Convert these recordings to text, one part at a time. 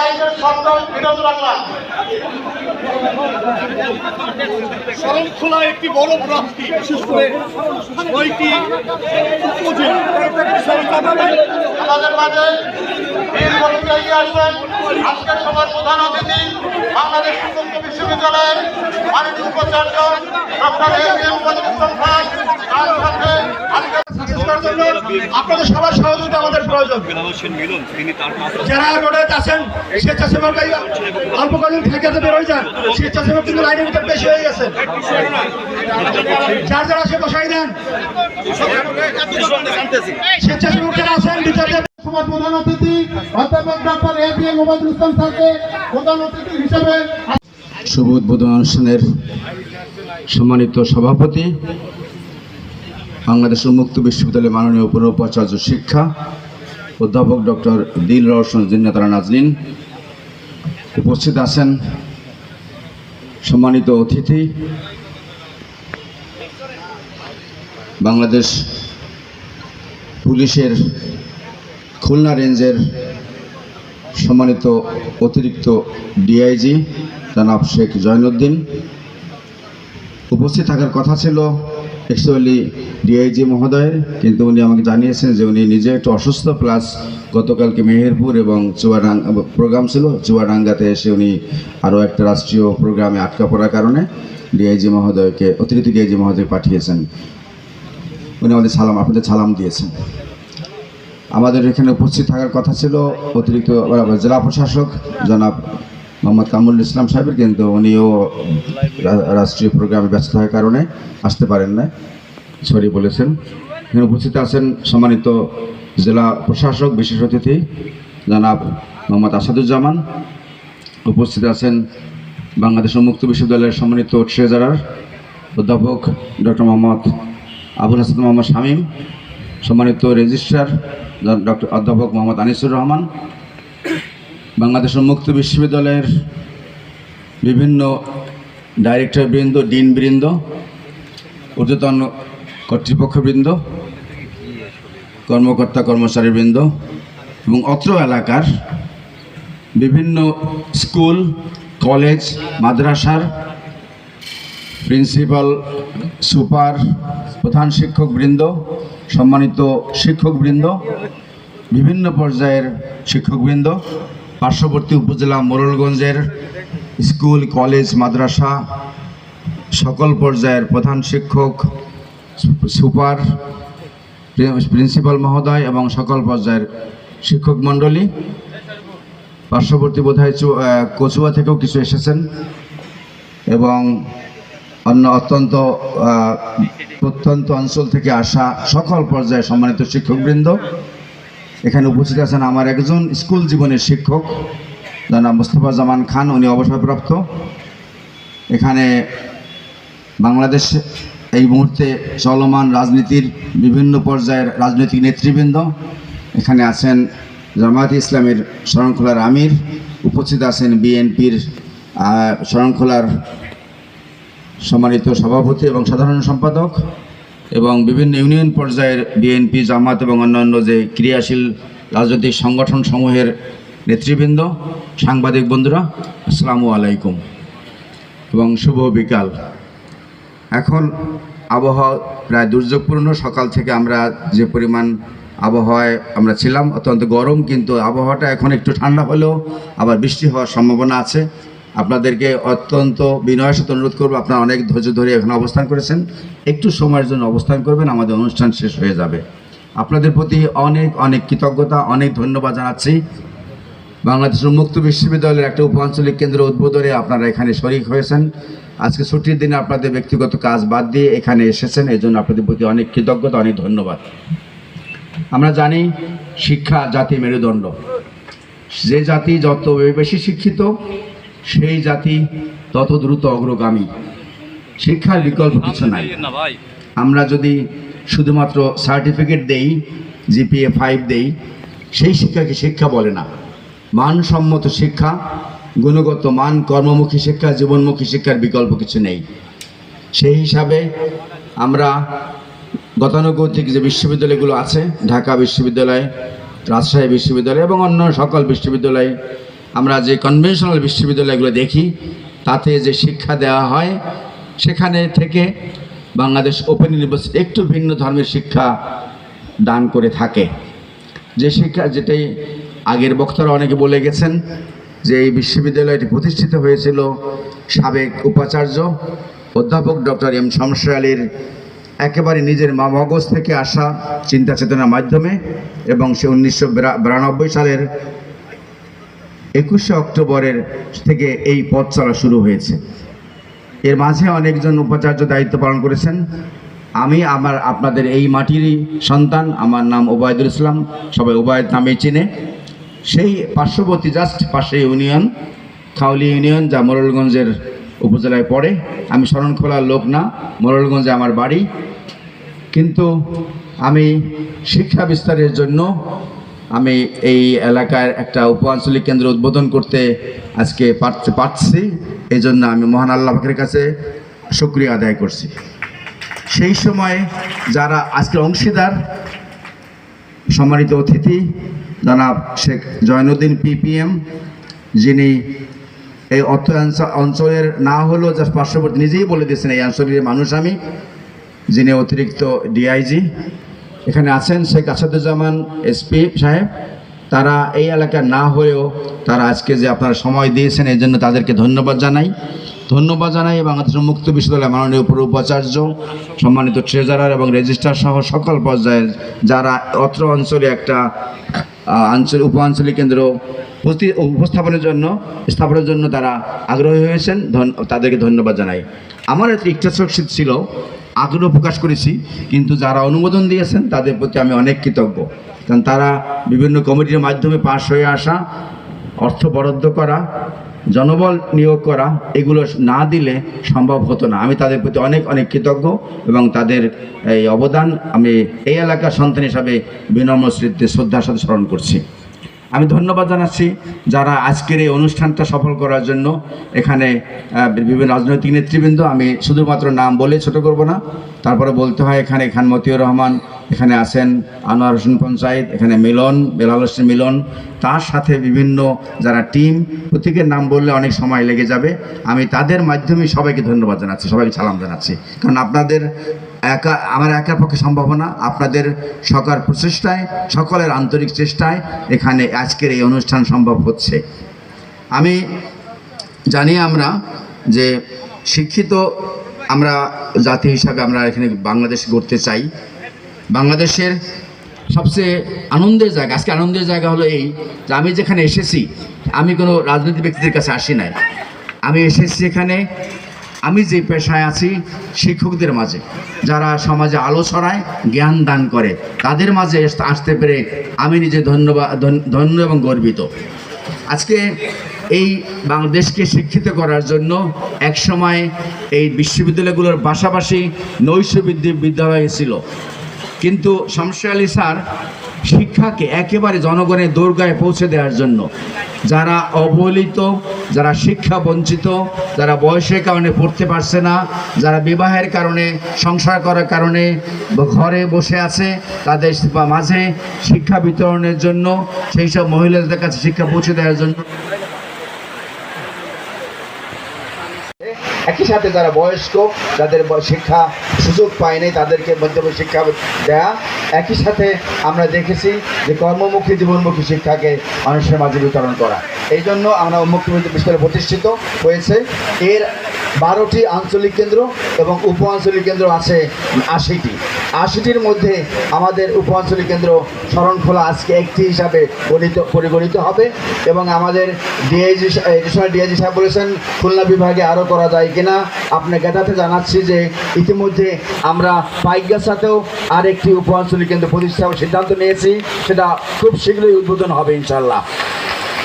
লাইটের শব্দ বিরত রাখলাম। শরণখোলা একটি বড় প্রাপ্তি, বিশেষ করে কয়েকটি আমাদের মাঝে বীর বক্তৃতা আসবেন আজকের সভার প্রধান অতিথি বাংলাদেশ উন্মুক্ত বিশ্ববিদ্যালয়ের মাননীয় উপাচার্য ডক্টর এ.বি.এম. বদিউল ইসলাম খান। তার সাথে আজকে আপনাদের সবার সহযোগিতা আমাদের প্রয়োজন। যারা রোডে আছেন স্বেচ্ছাসেবক অল্পকালীন থেকে বেরোয় যান, স্বেচ্ছাসেবক কিন্তু লাইনের ভিতরে বেশি হয়ে গেছে। যার যারা সে বসাই দেন, স্বেচ্ছাসেবক যারা আছেন ভিতরে। সভার প্রধান অতিথি অধ্যাপক ডক্টর এ.বি.এম. বদিউল ইসলাম স্যারকে প্রধান অতিথি হিসেবে শুভ উদ্বোধন অনুষ্ঠানের সম্মানিত সভাপতি, বাংলাদেশ উন্মুক্ত বিশ্ববিদ্যালয়ের মাননীয় উপাচার্য শিক্ষা অধ্যাপক ডক্টর দিল রওশন জিন্নাতারা নাজনীন, উপস্থিত আছেন সম্মানিত অতিথি, বাংলাদেশ পুলিশের খুলনা রেঞ্জের সম্মানিত অতিরিক্ত ডিআইজি জনাব শেখ জয়নুদ্দিন। উপস্থিত থাকার কথা ছিল অ্যাকচুয়ালি ডিআইজি মহোদয়ের, কিন্তু উনি আমাকে জানিয়েছেন যে উনি নিজে একটু অসুস্থ, প্লাস গতকালকে মেহেরপুর এবং চুয়াডাঙ্গা প্রোগ্রাম ছিল, চুয়াডাঙ্গাতে এসে উনি আরও একটা রাষ্ট্রীয় প্রোগ্রামে আটকা পড়ার কারণে ডিআইজি মহোদয়কে অতিরিক্ত ডিআইজি মহোদয় পাঠিয়েছেন। উনি আপনাদের সালাম দিয়েছেন। আমাদের এখানে উপস্থিত থাকার কথা ছিল অতিরিক্ত জেলা প্রশাসক জনাব মোহাম্মদ কামরুল ইসলাম সাহেবের, কিন্তু উনিও রাষ্ট্রীয় প্রোগ্রামে ব্যস্ত হওয়ার কারণে আসতে পারেন না, সরি বলেছেন। এখানে উপস্থিত আছেন সম্মানিত জেলা প্রশাসক বিশেষ অতিথি জনাব মোহাম্মদ আসাদুজ্জামান। উপস্থিত আছেন বাংলাদেশ উন্মুক্ত বিশ্ববিদ্যালয়ের সম্মানিত ট্রেজারার অধ্যাপক ডক্টর মোহাম্মদ আবুল হাসান মোহাম্মদ শামীম, সম্মানিত রেজিস্ট্রার ডক্টর অধ্যাপক মোহাম্মদ আনিসুর রহমান, বাংলাদেশ উন্মুক্ত বিশ্ববিদ্যালয়ের বিভিন্ন ডাইরেক্টরবৃন্দ, ডিনবৃন্দ, ঊর্ধ্বতন কর্তৃপক্ষবৃন্দ, কর্মকর্তা কর্মচারীবৃন্দ এবং অত্র এলাকার বিভিন্ন স্কুল, কলেজ, মাদ্রাসার প্রিন্সিপাল, সুপার, প্রধান শিক্ষকবৃন্দ, সম্মানিত শিক্ষকবৃন্দ, বিভিন্ন পর্যায়ের শিক্ষকবৃন্দ, পার্শ্ববর্তী উপজেলা মোড়লগঞ্জের স্কুল, কলেজ, মাদ্রাসা সকল পর্যায়ের প্রধান শিক্ষক, সুপার, প্রিন্সিপাল মহোদয় এবং সকল পর্যায়ের শিক্ষক মণ্ডলী, পার্শ্ববর্তী বোধহয় কচুয়া থেকেও কিছু এসেছেন এবং অন্য প্রত্যন্ত অঞ্চল থেকে আসা সকল পর্যায়ে সম্মানিত শিক্ষকবৃন্দ। এখানে উপস্থিত আছেন আমার একজন স্কুল জীবনের শিক্ষক জনাব মোস্তফা জামান খান, উনি অবসরপ্রাপ্ত। এখানে বাংলাদেশ এই মুহূর্তে চলমান রাজনীতির বিভিন্ন পর্যায়ের রাজনৈতিক নেতৃবৃন্দ, এখানে আছেন জামায়াতে ইসলামের শরণখোলার আমির, উপস্থিত আছেন বিএনপির শরণখোলার সম্মানিত সভাপতি এবং সাধারণ সম্পাদক এবং বিভিন্ন ইউনিয়ন পর্যায়ের বিএনপি, জামাত এবং অন্যান্য যে ক্রিয়াশীল রাজনৈতিক সংগঠন সমূহের নেতৃবৃন্দ, সাংবাদিক বন্ধুরা, আসসালামু আলাইকুম এবং শুভ বিকাল। এখন আবহাওয়া প্রায় দুর্যোগপূর্ণ। সকাল থেকে আমরা যে পরিমাণ আবহাওয়ায় আমরা ছিলাম অত্যন্ত গরম, কিন্তু আবহাওয়াটা এখন একটু ঠান্ডা হলেও আবার বৃষ্টি হওয়ার সম্ভাবনা আছে। আপনাদেরকে অত্যন্ত বিনয়ের সাথে অনুরোধ করবো, আপনারা অনেক ধৈর্য ধরে এখানে অবস্থান করেছেন, একটু সময়ের জন্য অবস্থান করবেন, আমাদের অনুষ্ঠান শেষ হয়ে যাবে। আপনাদের প্রতি অনেক অনেক কৃতজ্ঞতা, অনেক ধন্যবাদ জানাচ্ছি। বাংলাদেশ উন্মুক্ত বিশ্ববিদ্যালয়ের একটা উপ-আঞ্চলিক কেন্দ্র উদ্বোধনে আপনারা এখানে শরিক হয়েছেন। আজকে ছুটির দিনে আপনাদের ব্যক্তিগত কাজ বাদ দিয়ে এখানে এসেছেন, এই জন্য আপনাদের প্রতি অনেক কৃতজ্ঞতা, অনেক ধন্যবাদ। আমরা জানি শিক্ষা জাতি মেরুদণ্ড। যে জাতি যত বেশি শিক্ষিত সেই জাতি তত দ্রুত অগ্রগামী। শিক্ষার বিকল্প কিছু নাই। আমরা যদি শুধুমাত্র সার্টিফিকেট দেই, জিপিএ 5 দেই, সেই শিক্ষাকে শিক্ষা বলে না। মানসম্মত শিক্ষা, গুণগত মান, কর্মমুখী শিক্ষা, জীবনমুখী শিক্ষার বিকল্প কিছু নেই। সেই হিসাবে আমরা গতানুগতিক যে বিশ্ববিদ্যালয়গুলো আছে, ঢাকা বিশ্ববিদ্যালয়, রাজশাহী বিশ্ববিদ্যালয় এবং অন্য সকল বিশ্ববিদ্যালয়ে আমরা যে কনভেনশনাল বিশ্ববিদ্যালয়গুলো দেখি তাতে যে শিক্ষা দেওয়া হয় সেখানে থেকে বাংলাদেশ ওপেন ইউনিভার্সিটি একটু ভিন্ন ধর্মের শিক্ষা দান করে থাকে। যে শিক্ষা যেটাই আগের বক্তারা অনেকে বলে গেছেন যে এই বিশ্ববিদ্যালয়টি প্রতিষ্ঠিত হয়েছিল সাবেক উপাচার্য অধ্যাপক ডক্টর এম শমশের আলীর একেবারে নিজের মগজ থেকে আসা চিন্তা চেতনার মাধ্যমে, এবং সে 1992 সালের 21শে অক্টোবরের থেকে এই পথ চলা শুরু হয়েছে। এর মাঝে অনেকজন উপাচার্য দায়িত্ব পালন করেছেন। আমি আপনাদের এই মাটিরই সন্তান, আমার নাম ওবায়দুল ইসলাম, সবাই ওবায়দ নামেই চিনে। সেই পার্শ্ববর্তী জাস্ট পাশে ইউনিয়ন খাউলি ইউনিয়ন, যা মোরেলগঞ্জের উপজেলায় পড়ে। আমি শরণখোলার লোক না, মোরেলগঞ্জে আমার বাড়ি, কিন্তু আমি শিক্ষা বিস্তারের জন্য আমি এই এলাকার একটা উপ-আঞ্চলিক কেন্দ্র উদ্বোধন করতে আজকে পারছি। এই জন্য আমি মহান আল্লাহ পাকের কাছে শুকরিয়া আদায় করছি। সেই সময় যারা আজকের অংশীদার, সম্মানিত অতিথি জনাব শেখ জয়নুদ্দিন পিপিএম, যিনি এই অঞ্চলের না হলেও যা পার্শ্ববর্তী, নিজেই বলে দিয়েছেন এই অঞ্চলের মানুষ আমি, যিনি অতিরিক্ত ডিআইজি এখানে আছেন, শেখ আসাদুজ্জামান এসপি সাহেব, তারা এই এলাকার না হয়েও তারা আজকে যে আপনারা সময় দিয়েছেন এই জন্য তাদেরকে ধন্যবাদ জানাই। বাংলাদেশ মুক্ত বিশ্ববিদ্যালয় মাননীয় উপাচার্য, সম্মানিত ট্রেজারার এবং রেজিস্ট্রার সহ সকল পর্যায়ের যারা অত্র অঞ্চলে একটা উপ-আঞ্চলিক কেন্দ্র স্থাপনের জন্য তারা আগ্রহী হয়েছেন, তাদেরকে ধন্যবাদ জানাই। আমার একটা ইচ্ছাশক্তি ছিল, আগ্রহ প্রকাশ করেছি, কিন্তু যারা অনুমোদন দিয়েছেন তাদের প্রতি আমি অনেক কৃতজ্ঞ। কারণ তারা বিভিন্ন কমিটির মাধ্যমে পাশ হয়ে আসা, অর্থ বরাদ্দ করা, জনবল নিয়োগ করা, এগুলো না দিলে সম্ভব হতো না। আমি তাদের প্রতি অনেক অনেক কৃতজ্ঞ এবং তাদের এই অবদান আমি এই এলাকার সন্তান হিসাবে বিনম্র শ্রদ্ধার সাথে স্মরণ করছি। আমি ধন্যবাদ জানাচ্ছি যারা আজকের এই অনুষ্ঠানটা সফল করার জন্য এখানে বিভিন্ন রাজনৈতিক নেতৃবৃন্দ, আমি শুধুমাত্র নাম বলে ছোট করব না, তারপরে বলতে হয় এখানে খান মতিউর রহমান, এখানে আছেন আনোয়ার হোসেন পঞ্চায়েত, এখানে মিলন, বেলাল হোসেন মিলন, তার সাথে বিভিন্ন যারা টিম, প্রত্যেকের নাম বললে অনেক সময় লেগে যাবে। আমি তাদের মাধ্যমে সবাইকে ধন্যবাদ জানাচ্ছি, সবাইকে সালাম জানাচ্ছি। কারণ আপনাদের আমার একার পক্ষে সম্ভব না, আপনাদের সকল প্রচেষ্টায়, সকলের আন্তরিক চেষ্টায় এখানে আজকের এই অনুষ্ঠান সম্ভব হচ্ছে। আমি জানি আমরা যে শিক্ষিত আমরা জাতি হিসাবে আমরা এখানে বাংলাদেশ গড়তে চাই। বাংলাদেশের সবচেয়ে আনন্দের জায়গা, আজকে আনন্দের জায়গা হলো এই যে আমি যেখানে এসেছি, আমি কোনো রাজনৈতিক ব্যক্তিদের কাছে আসি নাই। আমি এসেছি এখানে আমি যে পেশায় আছি, শিক্ষকদের মাঝে, যারা সমাজে আলো ছড়ায়, জ্ঞান দান করে, তাদের মাঝে আসতে পেরে আমি নিজে ধন্য এবং গর্বিত। আজকে এই বাংলাদেশকে শিক্ষিত করার জন্য একসময় এই বিশ্ববিদ্যালয়গুলোর পাশাপাশি নৈশ বিদ্যালয় ছিল, কিন্তু শমশের আলী স্যার শিক্ষাকে একেবারে জনগণের দোরগোড়ায় পৌঁছে দেওয়ার জন্য, যারা অবহেলিত, যারা শিক্ষা বঞ্চিত, যারা বয়সের কারণে পড়তে পারছে না, যারা বিবাহের কারণে, সংসার করার কারণে ঘরে বসে আছে, তাদের মাঝে শিক্ষা বিতরণের জন্য, সেই সব মহিলাদের কাছে শিক্ষা পৌঁছে দেওয়ার জন্য, একই সাথে যারা বয়স্ক, যাদের শিক্ষা সুযোগ পায়নি তাদেরকে মধ্যমে শিক্ষা দেয়া, একই সাথে আমরা দেখেছি যে কর্মমুখী জীবনমুখী শিক্ষাকে মানুষের মাঝে বিতরণ করা। এই জন্য আমরা মুক্ত বিশ্ববিদ্যালয় প্রতিষ্ঠিত হয়েছে। এর 12টি আঞ্চলিক কেন্দ্র এবং উপ আঞ্চলিক কেন্দ্র আছে 80টির মধ্যে আমাদের উপ আঞ্চলিক কেন্দ্র শরণখোলা আজকে একটি হিসাবে পরিগণিত হবে। এবং আমাদের ডিআইজি সাহেব বলেছেন খুলনা বিভাগে আরও করা যায় কিনা। আপনার জ্ঞাতার্থে জানাচ্ছি যে ইতিমধ্যে আমরা পাইকগাছাতেও আরেকটি উপ আঞ্চলিক কেন্দ্র প্রতিষ্ঠার সিদ্ধান্ত নিয়েছি, সেটা খুব শীঘ্রই উদ্বোধন হবে ইনশাল্লাহ।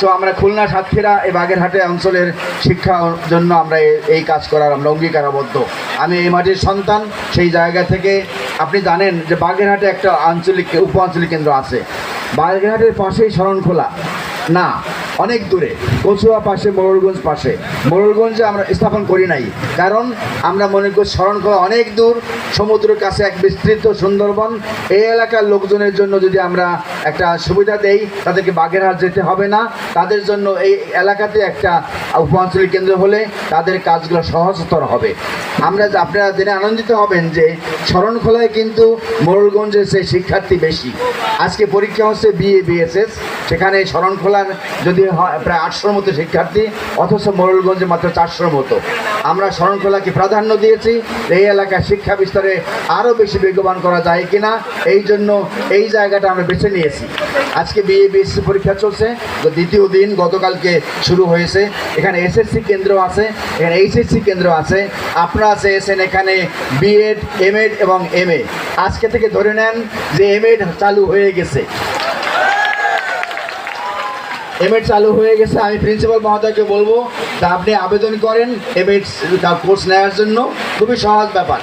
তো আমরা খুলনা, সাতক্ষীরা, এই বাগেরহাটে অঞ্চলের শিক্ষার জন্য আমরা এই কাজ করার আমরা অঙ্গীকারাবদ্ধ। আমি এই মাটির সন্তান, সেই জায়গা থেকে আপনি জানেন যে বাগেরহাটে একটা উপ আঞ্চলিক কেন্দ্র আছে, বাগেরহাটের পাশেই শরণখোলা না, অনেক দূরে, কচুয়া পাশে, মোড়লগঞ্জ পাশে। মোড়লগঞ্জে আমরা স্থাপন করি নাই, কারণ আমরা মনে করি শরণখোলা অনেক দূর, সমুদ্রের কাছে এক বিস্তৃত সুন্দরবন। এই এলাকার লোকজনের জন্য যদি আমরা একটা সুবিধা দেই, তাদেরকে বাগেরহাট যেতে হবে না, তাদের জন্য এই এলাকাতে একটা উপ-আঞ্চলিক কেন্দ্র হলে তাদের কাজগুলো সহজতর হবে। আপনারা জেনে আনন্দিত হবেন যে শরণখোলায় কিন্তু মোড়লগঞ্জের সেই শিক্ষার্থী বেশি। আজকে পরীক্ষা হচ্ছে BA BSS, সেখানে শরণখোলার যদি হয় প্রায় 800 মতো শিক্ষার্থী, অথচ মোড়লগঞ্জে মাত্র 400 মতো। আমরা শরণখোলাকে প্রাধান্য দিয়েছি, এই এলাকার শিক্ষা বিস্তারে আরও বেশি বেগবান করা যায় কিনা, এই জন্য এই জায়গাটা আমরা বেছে নিয়েছি। আজকে BA BSS পরীক্ষা চলছে, তো দ্বিতীয় দিন গতকালকে শুরু হয়েছে। এখানে SSC কেন্দ্র আছে, এখানে HSC কেন্দ্র আছে। আপনারা চেয়েছেন এখানে B.Ed, M.Ed এবং MA। আজকে থেকে ধরে নেন যে M.Ed চালু হয়ে গেছে, M.Ed চালু হয়ে গেছে। আমি প্রিন্সিপাল মহোদয়কে বলবো তা আপনি আবেদন করেন M.Ed কোর্স নেওয়ার জন্য, খুবই সহজ ব্যাপার।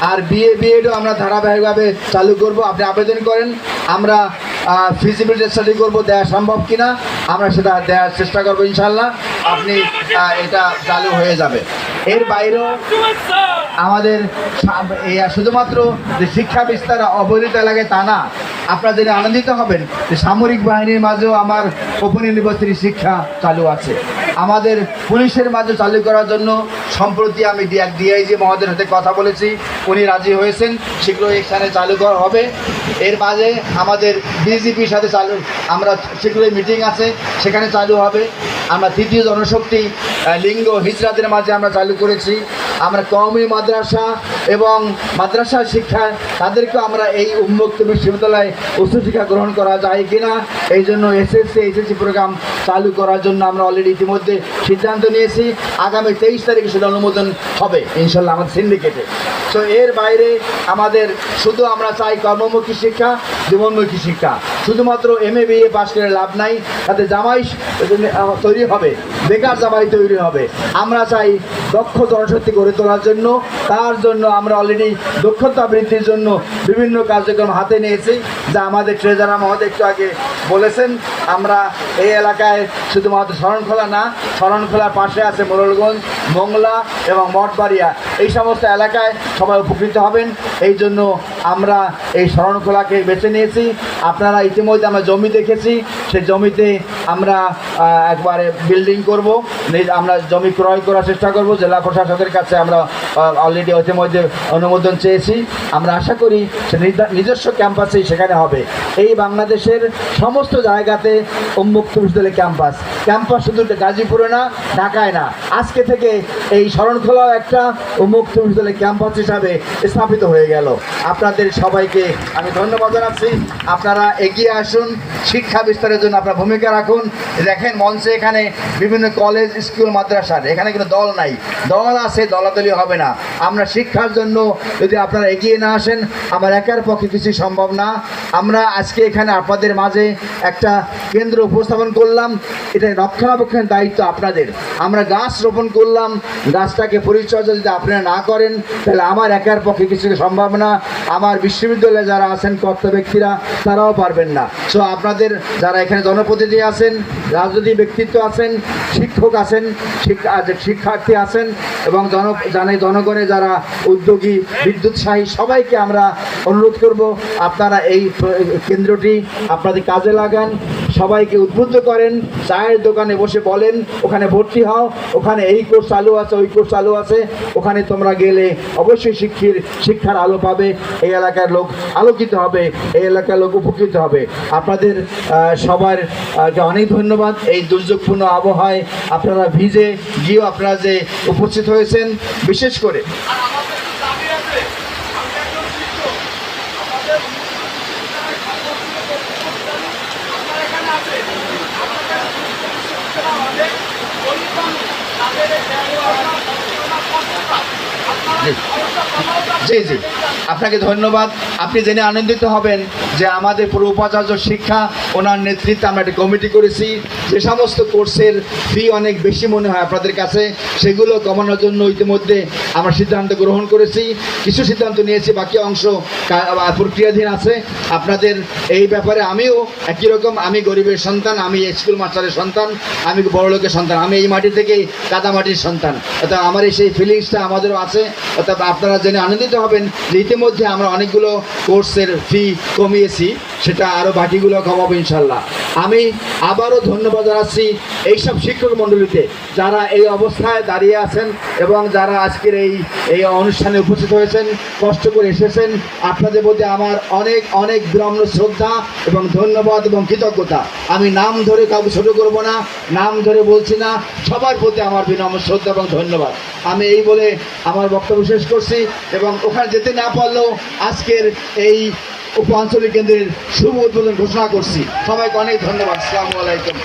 আর BA B.Edও আমরা ধারাবাহিকভাবে চালু করব, আপনি আবেদন করেন। আমরা ফিজিবিলিটি স্টাডি করবো, দেওয়া সম্ভব কিনা আমরা সেটা দেওয়ার চেষ্টা করবো ইনশাল্লাহ। আপনি এটা চালু হয়ে যাবে। এর বাইরেও আমাদের শুধুমাত্র যে শিক্ষা বিস্তার অবহেলিত এলাকায় তা না, আপনারা জেনে আনন্দিত হবেন যে সামরিক বাহিনীর মাঝেও আমার ওপেন ইউনিভার্সিটি শিক্ষা চালু আছে। আমাদের পুলিশের মাঝে চালু করার জন্য সম্প্রতি আমি DIG মহোদয়ের সাথে কথা বলেছি, উনি রাজি হয়েছেন, শীঘ্রই এখানে চালু করা হবে। এর মাঝে আমাদের BGPর সাথে আমরা শীঘ্রই মিটিং আছে, সেখানে চালু হবে। আমরা তৃতীয় জনশক্তি লিঙ্গ হিজরাতের মাঝে আমরা চালু করেছি। আমরা কওমি মাদ্রাসা এবং মাদ্রাসা শিক্ষা, তাদেরকেও আমরা এই উন্মুক্ত বিশ্ববিদ্যালয়ে উচ্চশিক্ষা গ্রহণ করা যায় কিনা, এই জন্য SSC HSC প্রোগ্রাম চালু করার জন্য আমরা অলরেডি ইতিমধ্যে সিদ্ধান্ত নিয়েছি। আগামী 23 তারিখে সেটা অনুমোদন হবে ইনশাল্লাহ আমাদের সিন্ডিকেটে। তো এর বাইরে আমাদের শুধু আমরা চাই কর্মমুখী শিক্ষা, জীবনমুখী শিক্ষা। শুধুমাত্র MA BA পাস করে লাভ নাই, তাতে জামাই তৈরি হবে, বেকার জামাই তৈরি হবে। আমরা চাই দক্ষ জনশক্তি গড়ে তোলার জন্য, তার জন্য আমরা অলরেডি দক্ষতা বৃদ্ধির জন্য বিভিন্ন কার্যক্রম হাতে নিয়েছি, যা আমাদের ট্রেজারার মহোদয় একটু আগে বলেছেন। আমরা এই এলাকায় শুধুমাত্র শরণখোলা না, শরণখোলার পাশে আছে মোড়লগঞ্জ, মোংলা এবং মঠবাড়িয়া, এই সমস্ত এলাকায় সবাই উপকৃত হবেন। এই জন্য আমরা এই শরণখোলাকে বেছে নিয়েছি। আপনারা ইতিমধ্যে আমরা জমি দেখেছি, সেই জমিতে আমরা একবারে বিল্ডিং করব, আমরা জমি ক্রয় করার চেষ্টা করব। জেলা প্রশাসকের কাছে আমরা অলরেডি ইতিমধ্যে অনুমোদন চেয়েছি। আমরা আশা করি সে নিজস্ব ক্যাম্পাসেই সেখানে হবে। এই বাংলাদেশের সমস্ত জায়গাতে উন্মুক্ত বিশ্ববিদ্যালয় ক্যাম্পাস শুধু গাজীপুরে না, ঢাকায় না, আজকে থেকে এই শরণখোলাও একটা উন্মুক্ত বিশ্ববিদ্যালয় ক্যাম্পাস হিসাবে স্থাপিত হয়ে গেল। আপনাদের সবাইকে আমি ধন্যবাদ জানাচ্ছি। আপনারা এগিয়ে আসুন, শিক্ষা বিস্তারের জন্য আপনার ভূমিকা রাখুন। দেখেন মঞ্চে এখানে বিভিন্ন কলেজ, স্কুল, মাদ্রাসার, এখানে কোনো দল নাই, দল আছে, দলাদলি হবে না। আমরা শিক্ষার জন্য যদি আপনারা এগিয়ে না আসেন, আমার একার পক্ষে কিছু সম্ভব না। আমরা আজকে এখানে আপনাদের মাঝে একটা কেন্দ্র উপস্থাপন করলাম, এটা রক্ষণাবেক্ষণের দায়িত্ব আপনাদের। আমরা গাছ রোপণ করলাম, গাছটাকে পরিচর্যা যদি আপনারা না করেন, তাহলে আমার একার পক্ষে কিছু সম্ভব না। আমার বিশ্ববিদ্যালয়ে যারা আছেন কর্তা ব্যক্তিরা, তারাও পারবেন না। সো আপনাদের যারা এখানে জনপ্রতিনিধি আছেন, রাজনৈতিক ব্যক্তিত্ব আছেন, শিক্ষক আছেন, শিক্ষার্থী আছেন এবং জনগণের যারা উদ্যোগী, বিদ্যুৎসাহী, সবাইকে আমরা অনুরোধ করব আপনারা এই কেন্দ্রটি আপনাদের কাজে লাগান, সবাইকে উদ্বুদ্ধ করেন, চায়ের দোকানে বসে বলেন ওখানে ভর্তি হও, ওখানে এই কোর্স চালু আছে, ওই কোর্স চালু আছে, ওখানে তোমরা গেলে অবশ্যই শিক্ষার আলো পাবে, এই এলাকার লোক আলোকিত হবে, এই এলাকার লোক উপকৃত হবে। আপনাদের সবার অনেক ধন্যবাদ। এই দুর্যোগপূর্ণ আবহাওয়ায় আপনারা ভিজে গিয়েও আপনারা যে উপস্থিত হয়েছেন, বিশেষ করে জি জি, আপনাকে ধন্যবাদ। আপনি জেনে আনন্দিত হবেন যে আমাদের পুরো উপাচার্য শিক্ষা ওনার নেতৃত্বে আমরা একটা কমিটি করেছি। যে সমস্ত কোর্সের ফি অনেক বেশি মনে হয় আপনাদের কাছে, সেগুলো কমানোর জন্য ইতিমধ্যে আমরা সিদ্ধান্ত গ্রহণ করেছি। কিছু সিদ্ধান্ত নিয়েছি, বাকি অংশ প্রক্রিয়াধীন আছে। আপনাদের এই ব্যাপারে আমিও একই রকম, আমি গরিবের সন্তান, আমি স্কুল মাস্টারের সন্তান, আমি বড় লোকের সন্তান, আমি এই মাটি থেকেই কাদা মাটির সন্তান। অর্থাৎ আমার এই সেই ফিলিংসটা আমাদেরও আছে। অর্থাৎ আপনারা জেনে আনন্দিত হবেন যে ইতিমধ্যে আমরা অনেকগুলো কোর্সের ফি কমিয়েছি, সেটা আরও বাকিগুলো কমাবো ইনশাল্লাহ। আমি আবারও ধন্যবাদ জানাচ্ছি এইসব শিক্ষক মণ্ডলীতে যারা এই অবস্থায় দাঁড়িয়ে আছেন এবং যারা আজকের এই অনুষ্ঠানে উপস্থিত হয়েছেন, কষ্ট করে এসেছেন। আপনাদের প্রতি আমার অনেক অনেক বিনম্র শ্রদ্ধা এবং ধন্যবাদ এবং কৃতজ্ঞতা। আমি নাম ধরে কাউকে ছোটো করবো না, নাম ধরে বলছি না, সবার প্রতি আমার বিনম্র শ্রদ্ধা এবং ধন্যবাদ। আমি এই বলে আমার বক্তব্য শেষ করছি এবং ওখানে যেতে না পারলেও আজকের এই উপ আঞ্চলিক কেন্দ্রের শুভ উদ্বোধন ঘোষণা করছি। সবাইকে অনেক ধন্যবাদ। আসসালামু আলাইকুম।